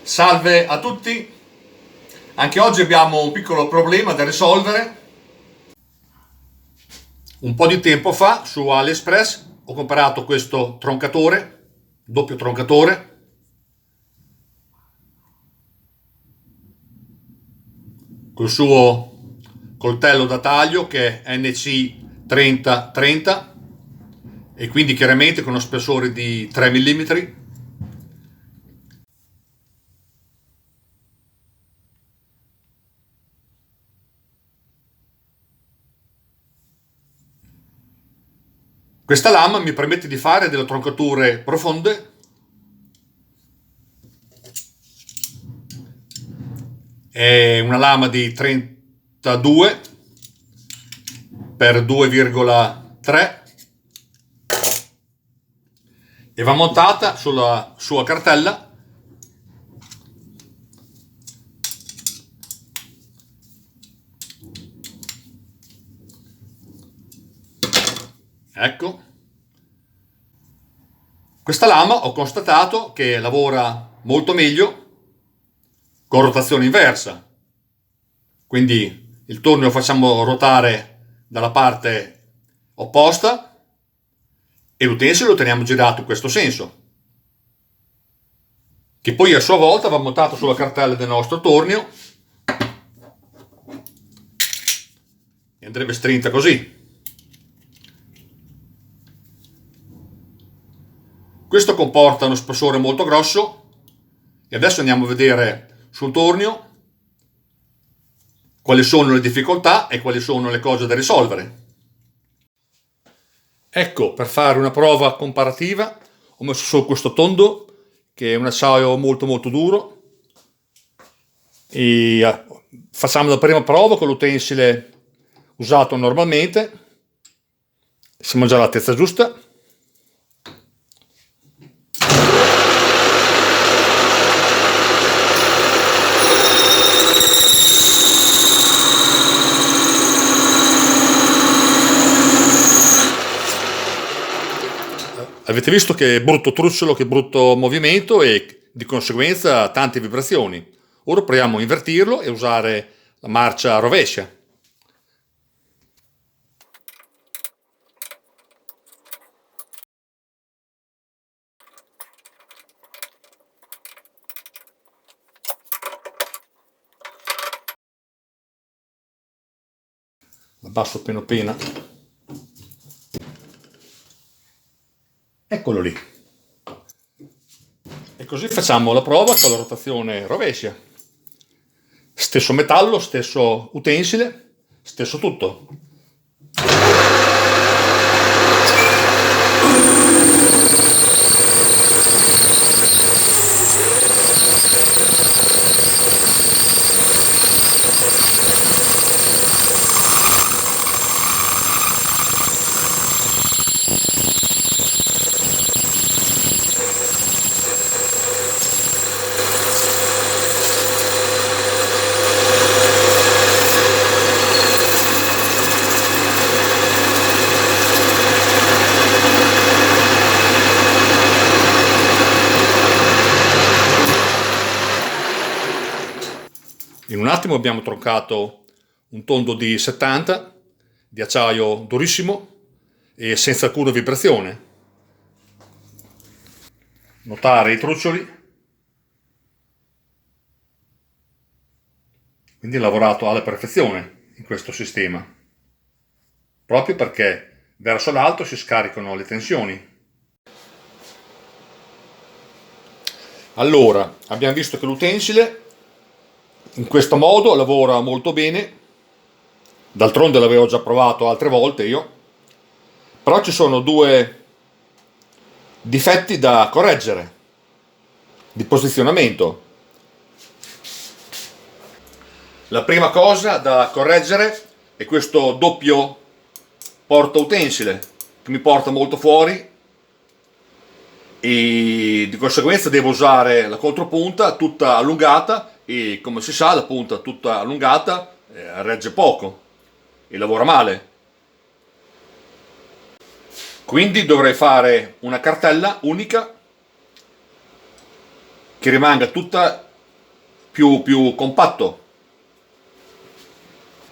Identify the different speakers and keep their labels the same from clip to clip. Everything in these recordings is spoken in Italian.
Speaker 1: Salve a tutti, anche oggi abbiamo un piccolo problema da risolvere. Un po' di tempo fa su AliExpress ho comprato questo troncatore, doppio troncatore, col suo coltello da taglio che è NC 3030 e quindi chiaramente con uno spessore di 3 mm. Questa lama mi permette di fare delle troncature profonde. È una lama di 32 per 2,3 e va montata sulla sua cartella. Ecco, questa lama ho constatato che lavora molto meglio con rotazione inversa, quindi il tornio lo facciamo ruotare dalla parte opposta e l'utensile lo teniamo girato in questo senso, che poi a sua volta va montato sulla cartella del nostro tornio e andrebbe strinta così. Questo comporta uno spessore molto grosso e adesso andiamo a vedere sul tornio quali sono le difficoltà e quali sono le cose da risolvere. Ecco, per fare una prova comparativa ho messo su questo tondo che è un acciaio molto duro e facciamo la prima prova con l'utensile usato normalmente. Siamo già all'altezza giusta. Avete visto che brutto trucciolo, che brutto movimento e di conseguenza tante vibrazioni. Ora proviamo a invertirlo e usare la marcia rovescia. Abbasso appena. Eccolo lì. E così facciamo la prova con la rotazione rovescia. Stesso metallo, stesso utensile, stesso tutto. In un attimo abbiamo troncato un tondo di 70 di acciaio durissimo e senza alcuna vibrazione. Notare i truccioli. Quindi lavorato alla perfezione in questo sistema, proprio perché verso l'alto si scaricano le tensioni. Allora, abbiamo visto che l'utensile in questo modo lavora molto bene, d'altronde l'avevo già provato altre volte io, però ci sono due difetti da correggere di posizionamento. La prima cosa da correggere è questo doppio porta utensile che mi porta molto fuori e di conseguenza devo usare la contropunta tutta allungata e come si sa la punta tutta allungata regge poco e lavora male. Quindi dovrei fare una cartella unica che rimanga tutta più compatto.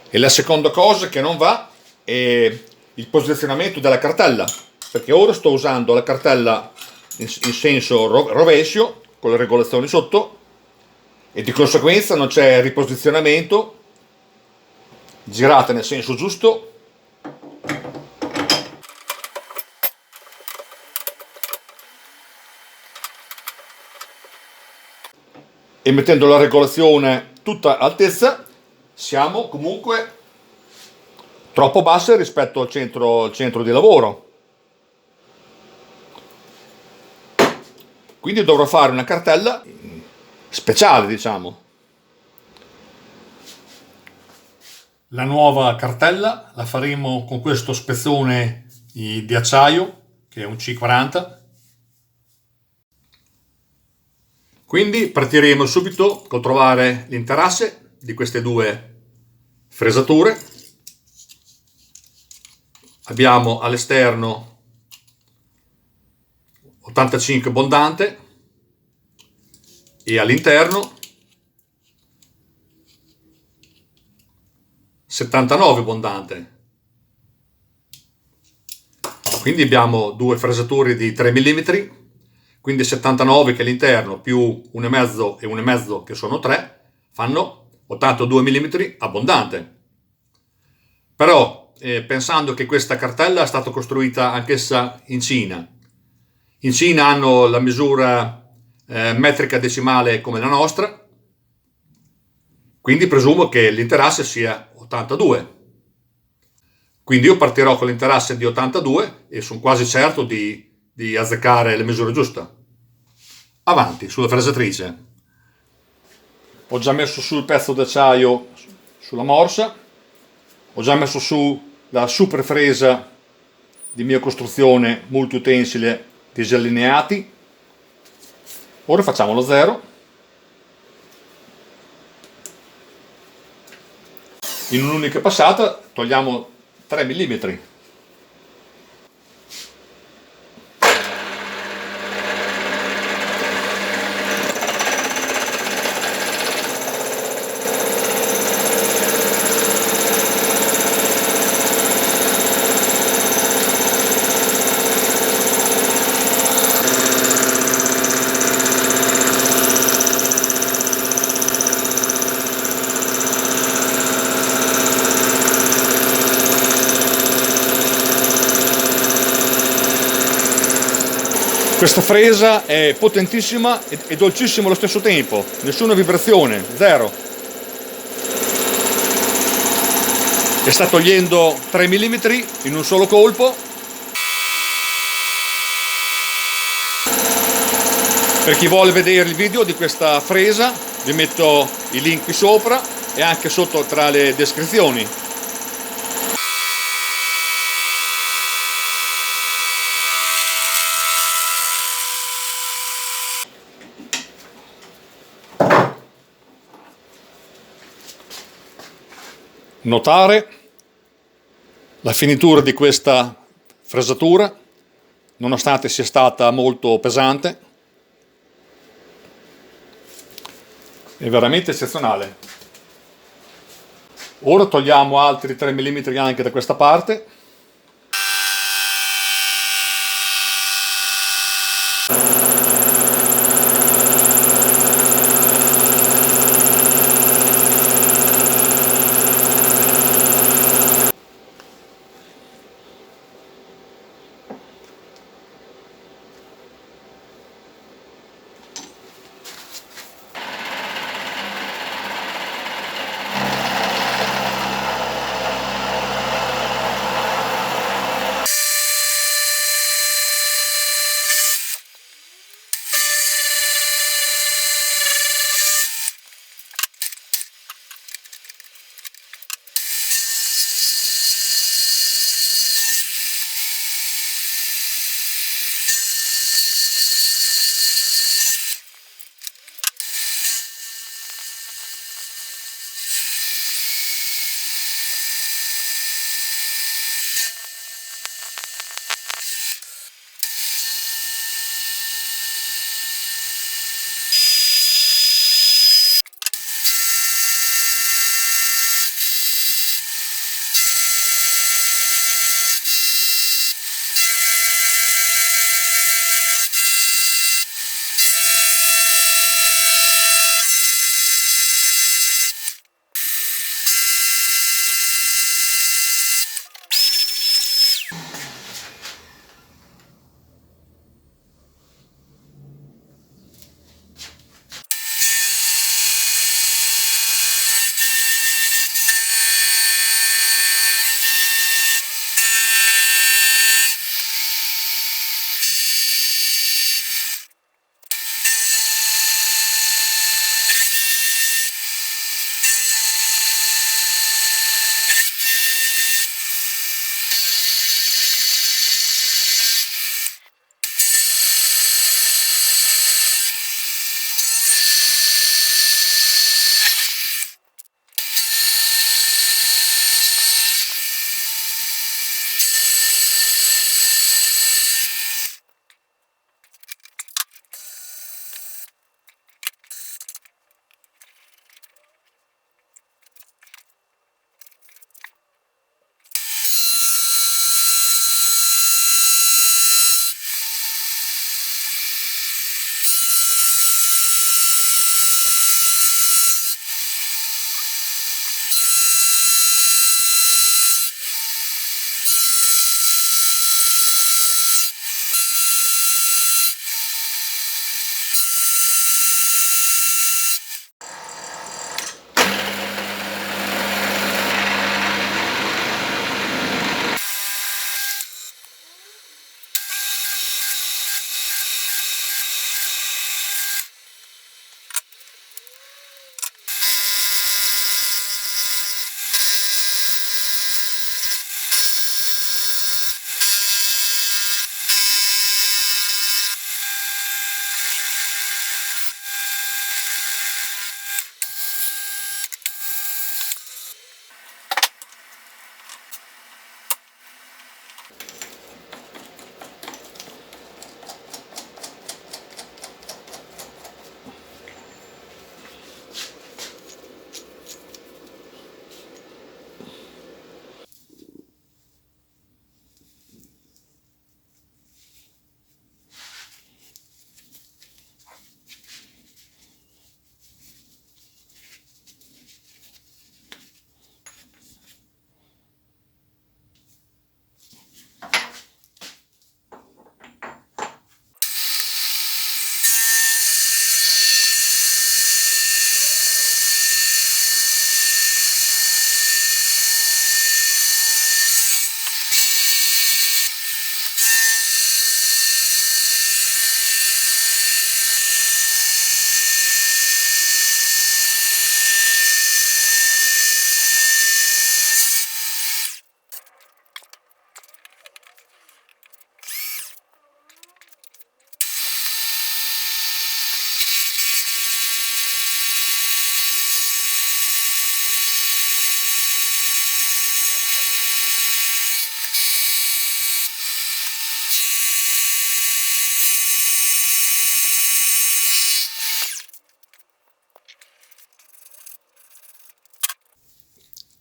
Speaker 1: E la seconda cosa che non va è il posizionamento della cartella, perché ora sto usando la cartella in senso rovescio con le regolazioni sotto e di conseguenza non c'è riposizionamento. Girate nel senso giusto. E mettendo la regolazione tutta altezza siamo comunque troppo basse rispetto al centro di lavoro. Quindi dovrò fare una cartella speciale, diciamo. La nuova cartella la faremo con questo spezzone di acciaio che è un C40. Quindi partiremo subito col trovare l'interasse di queste due fresature. Abbiamo all'esterno 85 abbondante e all'interno 79 abbondante. Quindi abbiamo due fresature di 3 mm, quindi 79 che è all'interno più 1,5 e 1,5 che sono 3 fanno 82 mm abbondante. Però pensando che questa cartella è stata costruita anch'essa in Cina. In Cina hanno la misura metrica decimale come la nostra, quindi presumo che l'interasse sia 82. Quindi io partirò con l'interasse di 82 e sono quasi certo di azzeccare le misure giuste. Avanti sulla fresatrice. Ho già messo su il pezzo d'acciaio sulla morsa, ho già messo su la super fresa di mia costruzione multiutensile disallineati. Ora facciamo lo zero. In un'unica passata togliamo 3 mm. Questa fresa è potentissima e dolcissima allo stesso tempo, nessuna vibrazione, zero. E sta togliendo 3 mm in un solo colpo. Per chi vuole vedere il video di questa fresa vi metto i link qui sopra e anche sotto tra le descrizioni. Notare la finitura di questa fresatura, nonostante sia stata molto pesante, è veramente eccezionale. Ora togliamo altri 3 mm anche da questa parte.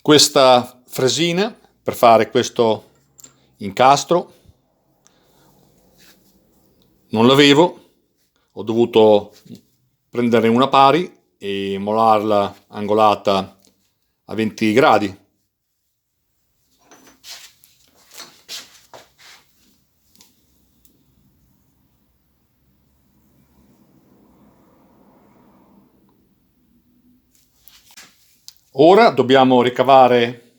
Speaker 1: questa fresina per fare questo incastro. Non l'avevo, ho dovuto prendere una pari e molarla angolata a 20 gradi. Ora dobbiamo ricavare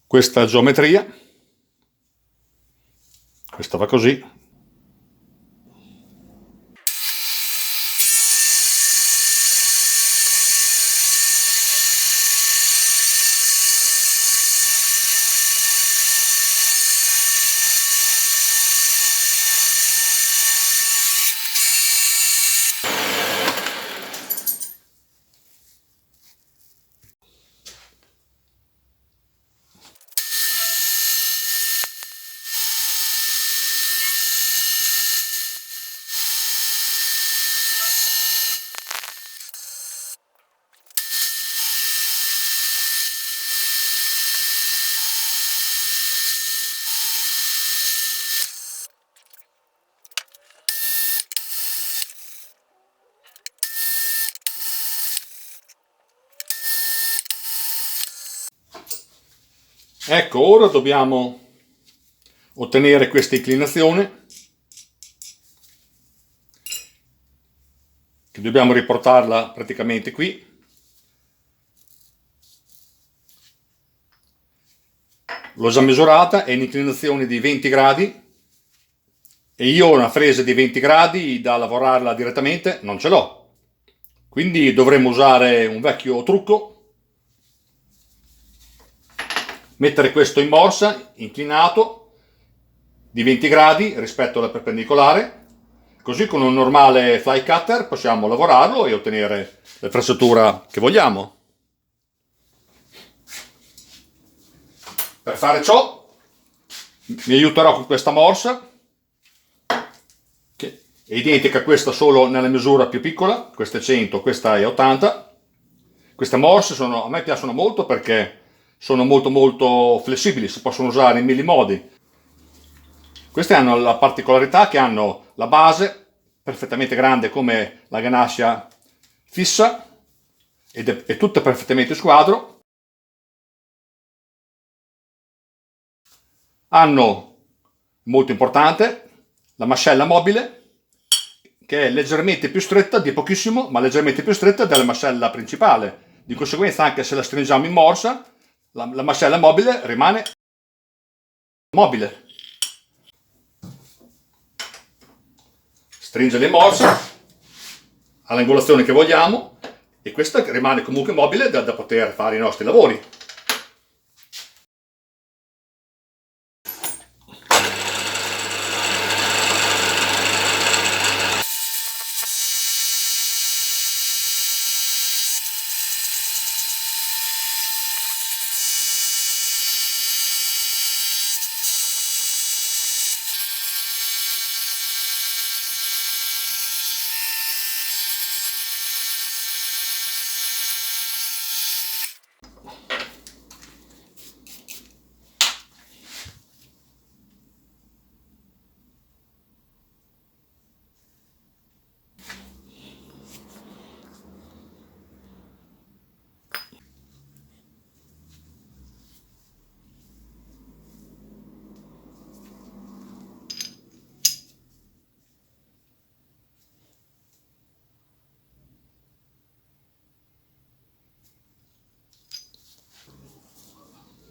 Speaker 1: questa geometria. Questa va così. Ecco, ora dobbiamo ottenere questa inclinazione, che dobbiamo riportarla praticamente qui. L'ho già misurata, è un'inclinazione di 20 gradi e io una fresa di 20 gradi da lavorarla direttamente non ce l'ho. Quindi dovremmo usare un vecchio trucco, mettere questo in morsa, inclinato, di 20 gradi rispetto alla perpendicolare, così con un normale fly cutter possiamo lavorarlo e ottenere la fressatura che vogliamo. Per fare ciò mi aiuterò con questa morsa, che è identica a questa solo nella misura più piccola, questa è 100, questa è 80. Queste morse a me piacciono molto perché sono molto flessibili, si possono usare in mille modi. Queste hanno la particolarità che hanno la base perfettamente grande come la ganascia fissa ed è tutta perfettamente squadro. Hanno, molto importante, la mascella mobile che è leggermente più stretta, di pochissimo, ma leggermente più stretta della mascella principale. Di conseguenza, anche se la stringiamo in morsa, la mascella mobile rimane mobile. Stringere in morsa all'angolazione che vogliamo e questa rimane comunque mobile da poter fare i nostri lavori.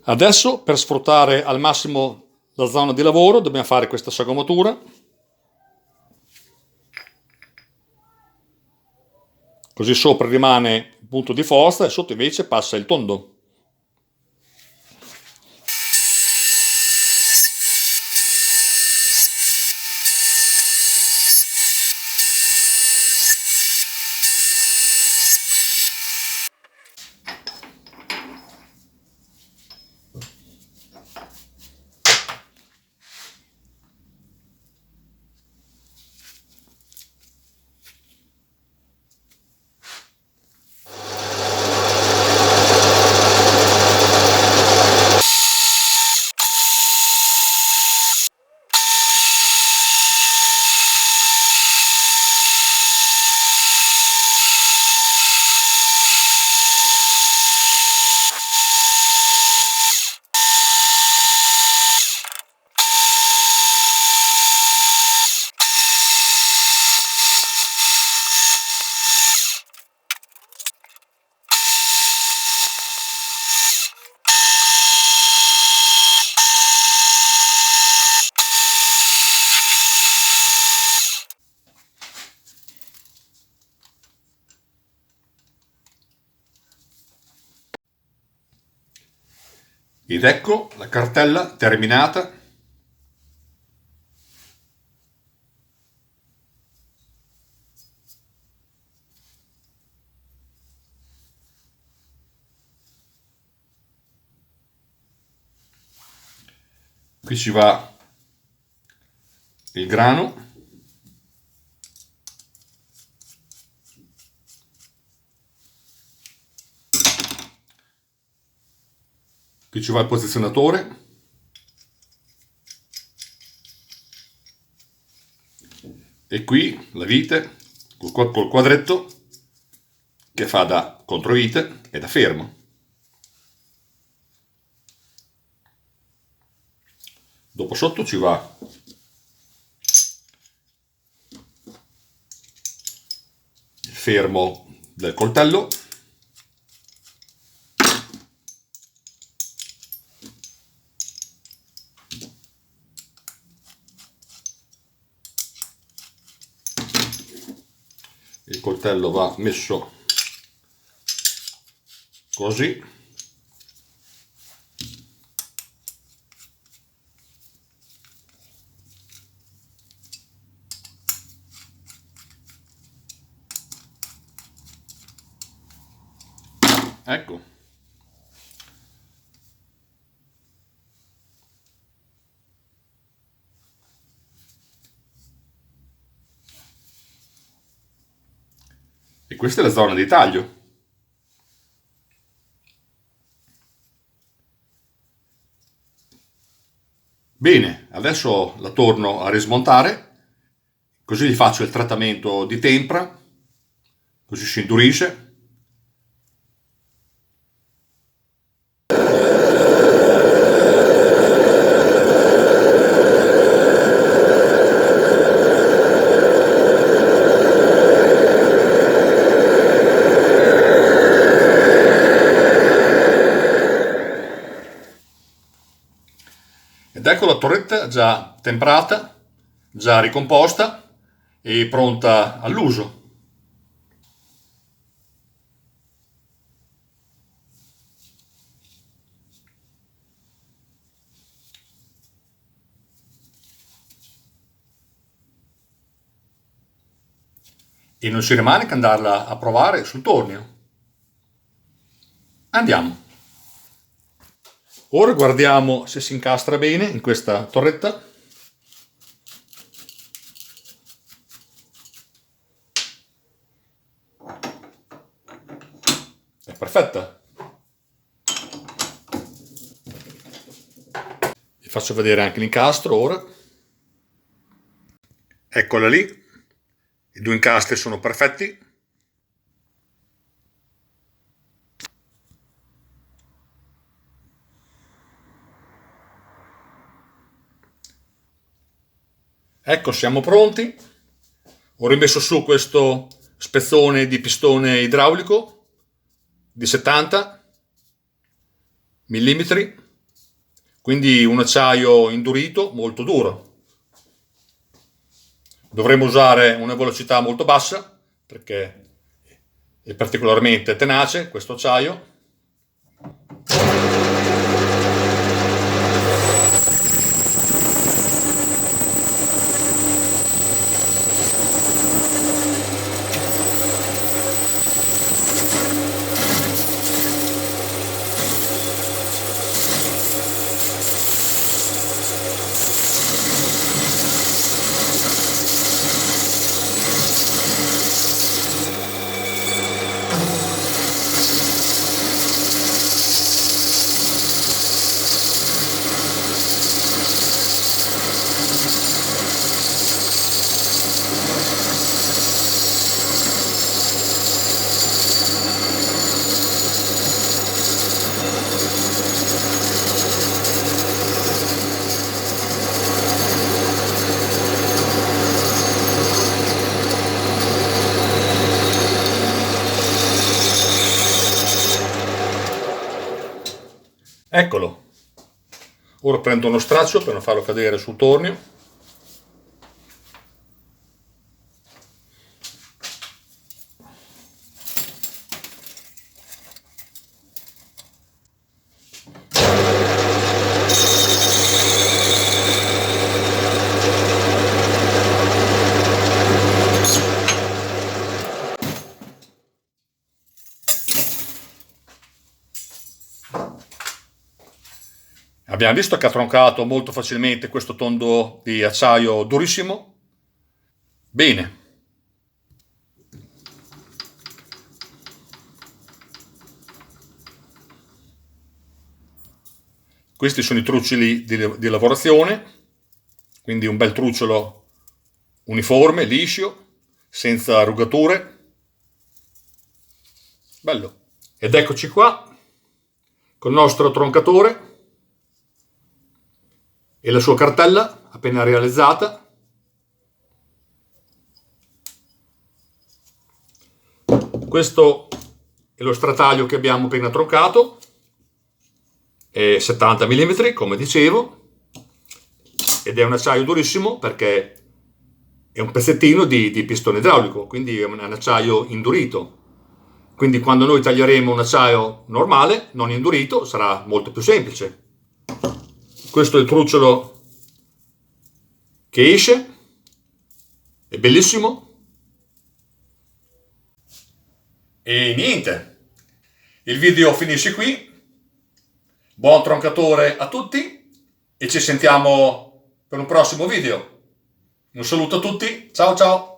Speaker 1: Adesso, per sfruttare al massimo la zona di lavoro, dobbiamo fare questa sagomatura. Così sopra rimane il punto di forza e sotto invece passa il tondo. Ed ecco la cartella terminata. Qui ci va il grano. Qui ci va il posizionatore. E qui la vite col quadretto che fa da controvite e da fermo. Dopo sotto ci va il fermo del coltello. Il coltello va messo così. Ecco. E questa è la zona di taglio. Bene, adesso la torno a rismontare, così gli faccio il trattamento di tempra, così si indurisce. Ed ecco la torretta già temprata, già ricomposta e pronta all'uso. E non ci rimane che andarla a provare sul tornio. Andiamo. Ora guardiamo se si incastra bene in questa torretta. È perfetta. Vi faccio vedere anche l'incastro ora. Eccola lì. I due incastri sono perfetti. Ecco, siamo pronti. Ho rimesso su questo spezzone di pistone idraulico di 70 mm, quindi un acciaio indurito molto duro. Dovremo usare una velocità molto bassa perché è particolarmente tenace questo acciaio. Eccolo. Ora prendo uno straccio per non farlo cadere sul tornio. Abbiamo visto che ha troncato molto facilmente questo tondo di acciaio durissimo. Bene. Questi sono i truccioli di lavorazione, quindi un bel trucciolo uniforme, liscio, senza rugature. Bello. Ed eccoci qua, col nostro troncatore e la sua cartella appena realizzata. Questo è lo strataglio che abbiamo appena troncato, è 70 mm come dicevo, ed è un acciaio durissimo perché è un pezzettino di pistone idraulico, quindi è un acciaio indurito. Quindi quando noi taglieremo un acciaio normale, non indurito, sarà molto più semplice. Questo è il trucciolo che esce, è bellissimo. E niente, il video finisce qui. Buon troncatore a tutti e ci sentiamo per un prossimo video. Un saluto a tutti, ciao ciao!